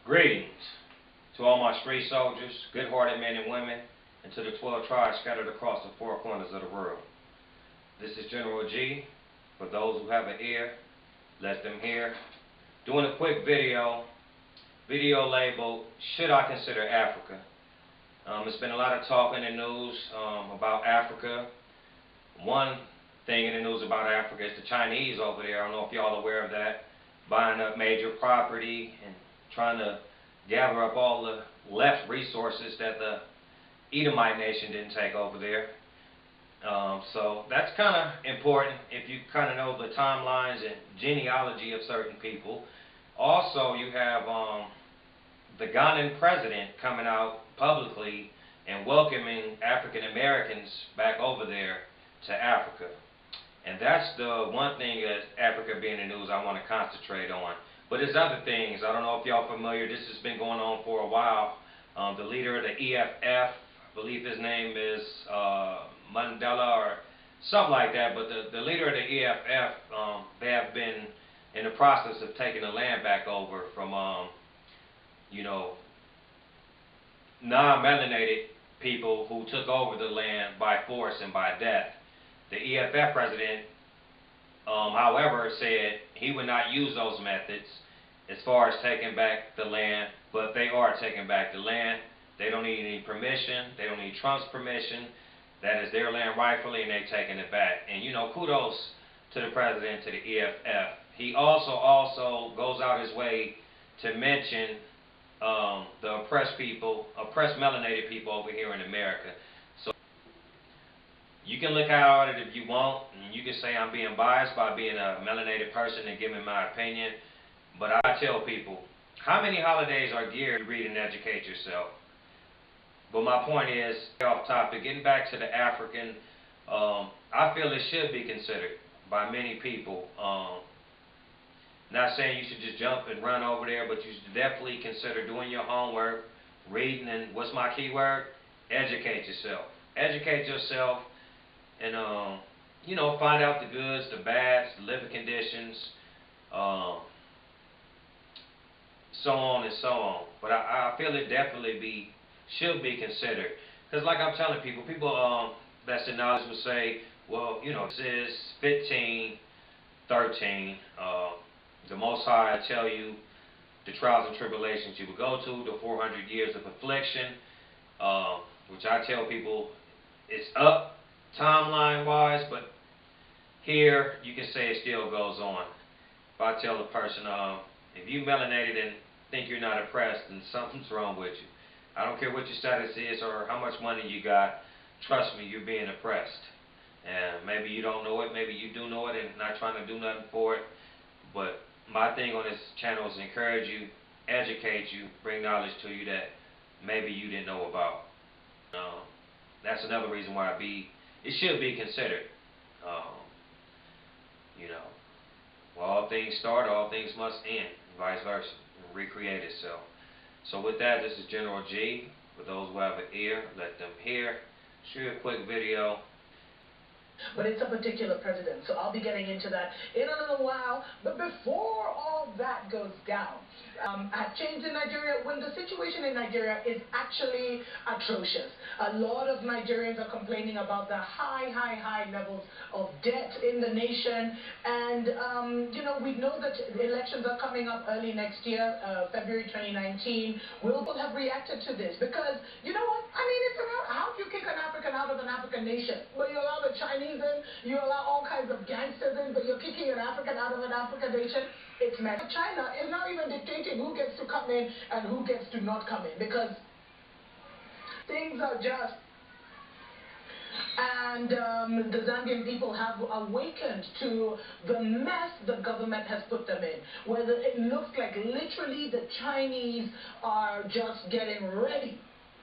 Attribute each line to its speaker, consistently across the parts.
Speaker 1: Greetings to all my street soldiers, good-hearted men and women, and to the 12 tribes scattered across the four corners of the world. This is General G. For those who have an ear, let them hear. Doing a quick video labeled, Should I Consider Africa? There's been a lot of talk in the news about Africa. One thing in the news about Africa is the Chinese over there. I don't know if y'all are aware of that. Buying up major property and trying to gather up all the left resources that the Edomite nation didn't take over there. So that's kind of important if you kind of know the timelines and genealogy of certain people. Also, you have the Ghanaian president coming out publicly and welcoming African Americans back over there to Africa. And that's the one thing that Africa being in the news I want to concentrate on. But there's other things. I don't know if y'all familiar. This has been going on for a while. The leader of the EFF, I believe his name is Mandela or something like that. But the leader of the EFF, they have been in the process of taking the land back over from, non-melanated people who took over the land by force and by death. The EFF president, however, said he would not use those methods as far as taking back the land, but they are taking back the land. They don't need any permission. They don't need Trump's permission. That is their land rightfully, and they're taking it back. And, kudos to the president, to the EFF. He also goes out his way to mention the oppressed people, oppressed melanated people over here in America. So you can look at it if you want, and you can say I'm being biased by being a melanated person and giving my opinion. But I tell people, how many holidays are geared to read and educate yourself? But my point is, off topic, getting back to the African, I feel it should be considered by many people. Not saying you should just jump and run over there, but you should definitely consider doing your homework, reading, and what's my key word? Educate yourself. Educate yourself and, find out the goods, the bads, the living conditions, so on and so on. But I feel it definitely should be considered. Because like I'm telling people that's in knowledge will say, well, this is 15:13. The Most High tell you the trials and tribulations you will go to, the 400 years of affliction, which I tell people it's up timeline-wise, but here you can say it still goes on. If I tell a person, if you melanated and think you're not oppressed, then something's wrong with you. I don't care what your status is or how much money you got. Trust me, you're being oppressed. And maybe you don't know it, maybe you do know it and not trying to do nothing for it. But my thing on this channel is encourage you, educate you, bring knowledge to you that maybe you didn't know about. That's another reason why it should be considered. Well, all things start, all things must end, and vice versa, and recreate itself. So with that, this is General G. For those who have an ear, let them hear. Shoot a quick video.
Speaker 2: But it's a particular president, so I'll be getting into that in a little while. But before all that goes down, change in Nigeria, when the situation in Nigeria is actually atrocious. A lot of Nigerians are complaining about the high levels of debt in the nation. And, we know that the elections are coming up early next year, February 2019. We'll have reacted to this because, you know what? I mean, it's about how do you kick an African out of an African nation? But you allow the Chinese in, you allow all kinds of gangsters in, but you're kicking an African out of an African nation. It's messed. China is now even dictating who gets to come in and who gets to not come in because things are just... And the Zambian people have awakened to the mess the government has put them in, where it looks like literally the Chinese are just getting ready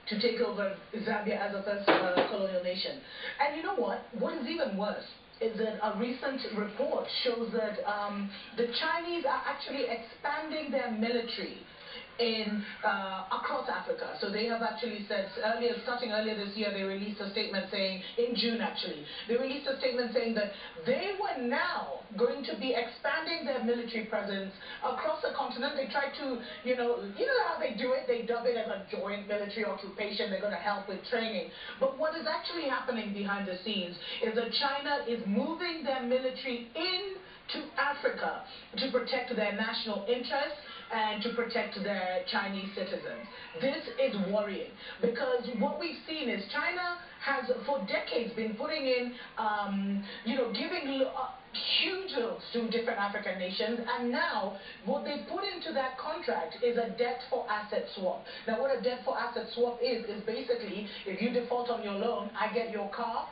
Speaker 2: to take over Zambia as a first colonial nation. And you know what? What is even worse is that a recent report shows that the Chinese are actually expanding their military across Africa. So they have actually said starting earlier this year, they released a statement saying, in June actually, they released a statement saying that they were now going to be expanding their military presence across the continent. They tried to, you know how they do it, they dub it as a joint military occupation, they're going to help with training. But what is actually happening behind the scenes is that China is moving their military into Africa to protect their national interests and to protect their Chinese citizens. This is worrying because what we've seen is China has for decades been putting in, giving huge loans to different African nations, and now what they put into that contract is a debt for asset swap. Now what a debt for asset swap is basically if you default on your loan, I get your car,